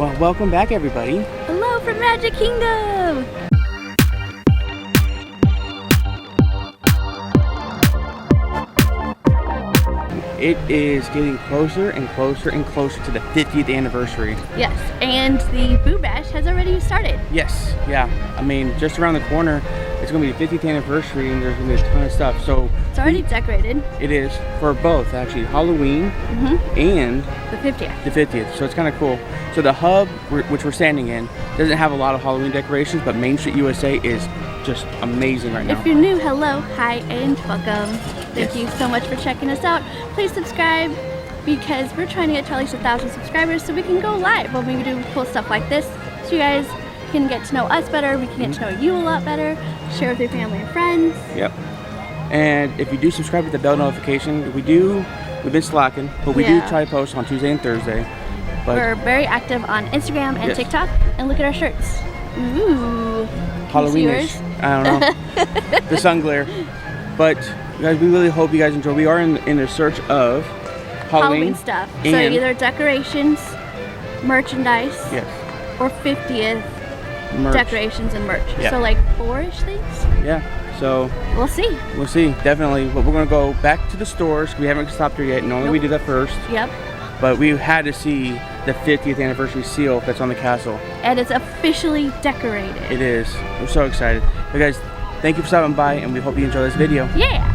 Well, welcome back, everybody. Hello from Magic Kingdom! It is getting closer and closer and closer to the 50th anniversary. Yes, and the Boo Bash has already started. Yes, yeah. I mean, just around the corner, it's going to be the 50th anniversary and there's going to be a ton of stuff. So It's already decorated. it is for both, actually, Halloween and The 50th. the 50th. So it's kind of cool. So the hub, which we're standing in, doesn't have a lot of Halloween decorations, but Main Street USA is just amazing right now. If you're new, hello, hi, and welcome. Thank Yes. you so much for checking us out. Please subscribe because we're trying to get to at least 1,000 subscribers so we can go live when we do cool stuff like this. So you guys can get to know us better, we can get to know you a lot better, share with your family and friends. Yep. And if you do subscribe with the bell notification, we've been slacking, but we do Yeah. try to post on Tuesday and Thursday. But We're very active on Instagram and Yes. TikTok, and look at our shirts. Ooh. Halloween-ish. I don't know. The sun glare. But guys, we really hope you guys enjoy. We are in the search of Halloween stuff. So and- either decorations, merchandise, Yes. or 50th Merch. decorations and merch. Yeah. So like 4-ish things? Yeah. So We'll see. we'll see, definitely. But we're gonna go back to the stores. We haven't stopped here yet. Normally we do that first. Yep. But we had to see the 50th anniversary seal that's on the castle. And it's officially decorated. It is. We're so excited. But guys, thank you for stopping by, and we hope you enjoy this video. Yeah.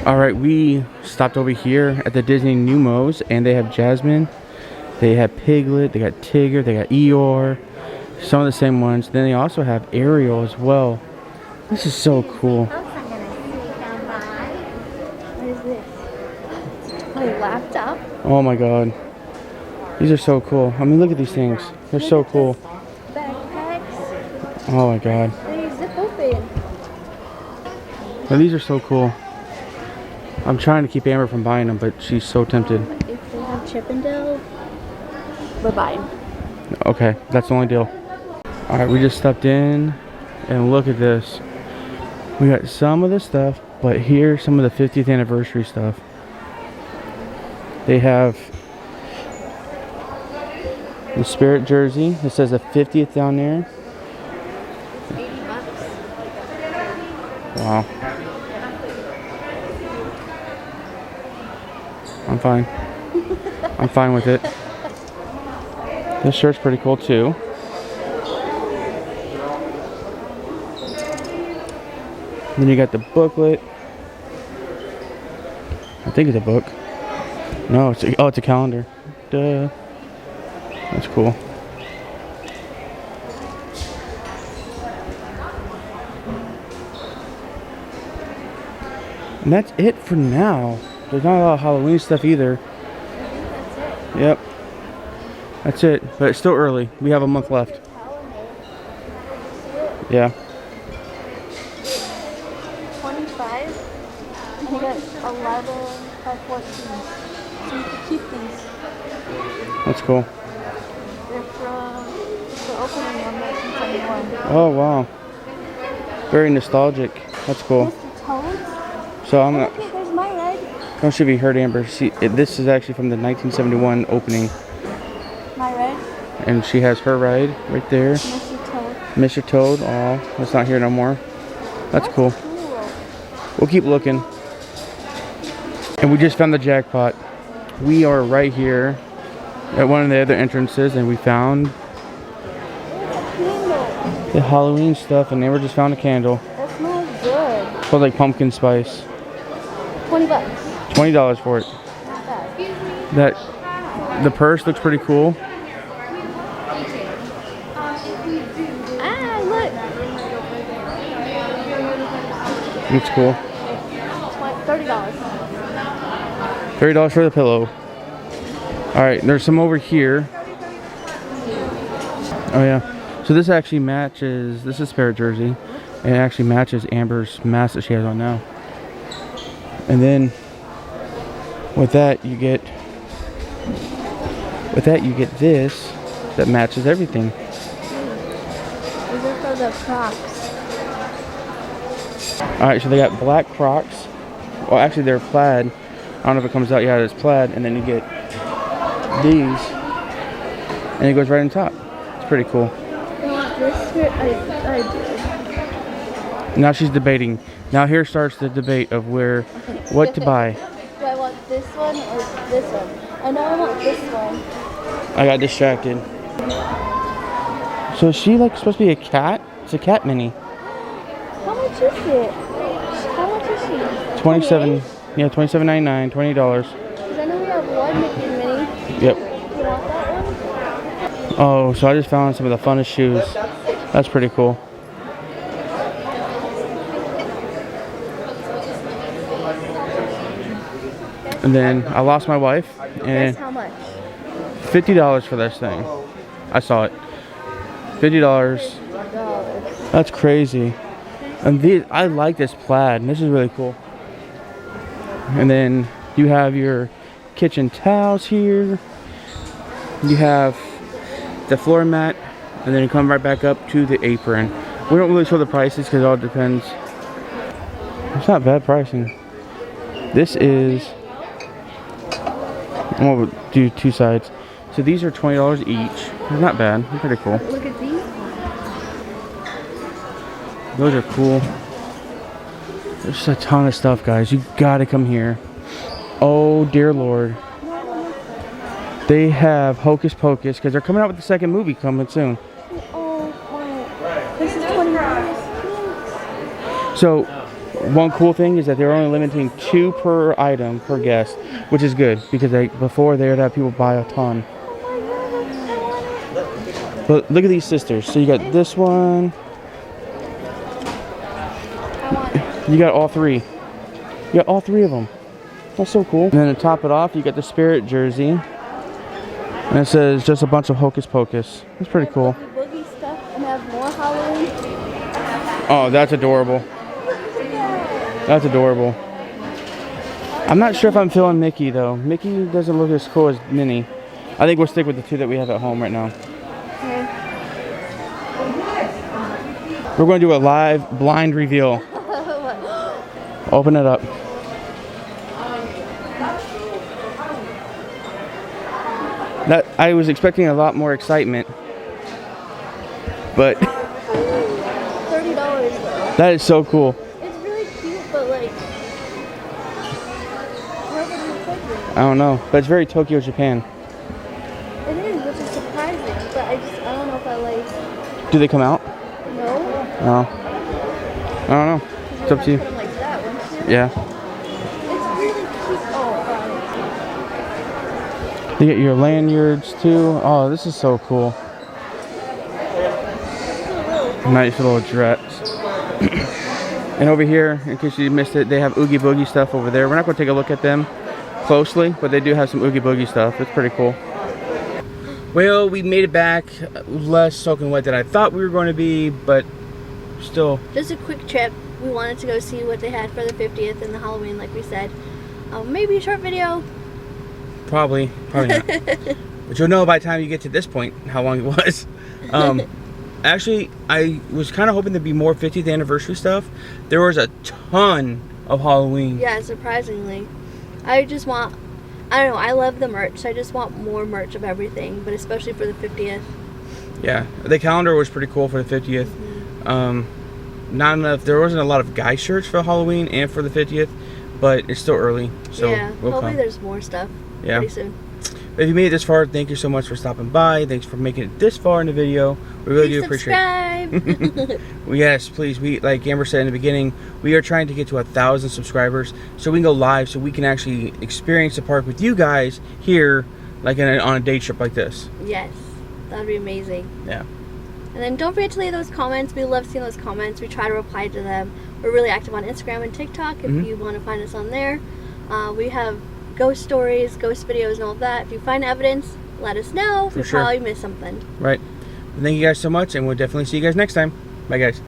All right, we stopped over here at the Disney Numos, and they have Jasmine, they have Piglet, they got Tigger, they got Eeyore, some of the same ones. Then they also have Ariel as well. This is so cool. What is this? A laptop? Oh my god. These are so cool. I mean, look at these things. They're so cool. Backpacks. Oh my god. They zip open. But these are so cool. I'm trying to keep Amber from buying them, but she's so tempted. If they have Chippendale, we're buying. Okay, that's the only deal. Alright, we just stepped in and look at this. We got some of the stuff, but here's some of the 50th anniversary stuff. They have the Spirit jersey. It says the 50th down there. $80. Wow. I'm fine. I'm fine with it. This shirt's pretty cool too. Then you got the booklet. I think it's a book. No, it's a calendar. Duh. That's cool. And that's it for now. There's not a lot of Halloween stuff either. Yep. That's it. But it's still early. We have a month left. Yeah. 25. And you got 11 by 14. So you can keep these. That's cool. They're from the opening of 1971. Oh wow. Very nostalgic. That's cool. Mr. Toads. So I'm not. Okay, there's my red. Don't should be hurt, Amber. See, this is actually from the 1971 opening, My red. and she has her ride right there. Mr. Toad. Mr. Toad. Oh, that's not here no more. That's cool. We'll keep looking. And we just found the jackpot. We are right here at one of the other entrances, and we found Candle. the Halloween stuff, and Amber just found a candle. That smells good. It smells like pumpkin spice. $20. $20 for it. Not bad. That the purse looks pretty cool. Ah, look. It's cool. $30. $30 for the pillow. Alright, there's some over here. Oh yeah. So this actually matches, this is Spirit jersey. And it actually matches Amber's mask that she has on now. And then with that you get this that matches everything. These are for the Crocs. Alright, so they got black Crocs. Well, actually they're plaid. I don't know if it comes out. Yeah, it's plaid. And then you get these. And it goes right on top. It's pretty cool. I want this shirt. I do. Now she's debating. Now here starts the debate of what to buy. Do I want this one or this one? I know I want this one. I got distracted. So is she like supposed to be a cat? It's a cat mini. How much is it? How much is she? 27. Yeah, $27.99. $20. Because I know we have one Mickey Mini. Yep. You want that one? Oh, so I just found some of the funnest shoes. That's pretty cool. And then I lost my wife, and Guess how much? $50 for this thing. I saw it. $50. That's crazy. And these, I like this plaid. This is really cool. And then you have your kitchen towels here. You have the floor mat, and then you come right back up to the apron. We don't really show the prices because it all depends. It's not bad pricing. This is, I'm gonna do two sides. So these are $20 each. They're not bad. They're pretty cool. Look at these. Those are cool. There's just a ton of stuff, guys. You gotta come here. Oh dear Lord. They have Hocus Pocus because they're coming out with the second movie coming soon. Oh, wow. This is $20. So one cool thing is that they're only limiting 2 per item per guest, which is good because before they would have people buy a ton. But look at these sisters. So you got this one. You got all 3. You got all 3 of them. That's so cool. And then to top it off, you got the Spirit jersey. And it says just a bunch of Hocus Pocus. It's pretty cool. Boogie stuff and have more Halloween. Oh, that's adorable. That's adorable. I'm not sure if I'm feeling Mickey though. Mickey doesn't look as cool as Minnie. I think we'll stick with the two that we have at home right now. Okay. We're going to do a live blind reveal. Open it up. That I was expecting a lot more excitement, but $30 though. that is so cool. It's really cute, but like, where would you put it? I don't know, but it's very Tokyo, Japan. It is, which is surprising, but I don't know if I like. Do they come out? No. No. I don't know. It's up to you. Put them like that, wouldn't you? Yeah. It's really cute. Oh, You get your lanyards too. Oh, this is so cool. Nice little dress. And over here, in case you missed it, they have Oogie Boogie stuff over there. We're not going to take a look at them closely, but they do have some Oogie Boogie stuff. It's pretty cool. Well, we made it back. Less soaking wet than I thought we were going to be, but still. just a quick trip. We wanted to go see what they had for the 50th and the Halloween, like we said. Maybe a short video. Probably not. But you'll know by the time you get to this point how long it was. Actually, I was kind of hoping there'd be more 50th anniversary stuff. There was a ton of Halloween. Yeah, surprisingly. I just want, I don't know, I love the merch, so I just want more merch of everything, but especially for the 50th. Yeah, the calendar was pretty cool for the 50th. Not enough. There wasn't a lot of guy shirts for Halloween and for the 50th, but it's still early, so yeah, we'll hopefully come. there's more stuff Yeah. pretty soon. If you made it this far, thank you so much for stopping by. Thanks for making it this far in the video. We really do appreciate it. Subscribe. Well, yes, please. We, like Amber said in the beginning, we are trying to get to 1,000 subscribers so we can go live, so we can actually experience the park with you guys here, like on a day trip like this. Yes, that'd be amazing. Yeah. And then don't forget to leave those comments. We love seeing those comments. We try to reply to them. We're really active on Instagram and TikTok if you want to find us on there. We have ghost stories, ghost videos, and all of that. If you find evidence, let us know. For We sure. probably missed something. Right. Thank you guys so much, and we'll definitely see you guys next time. Bye, guys.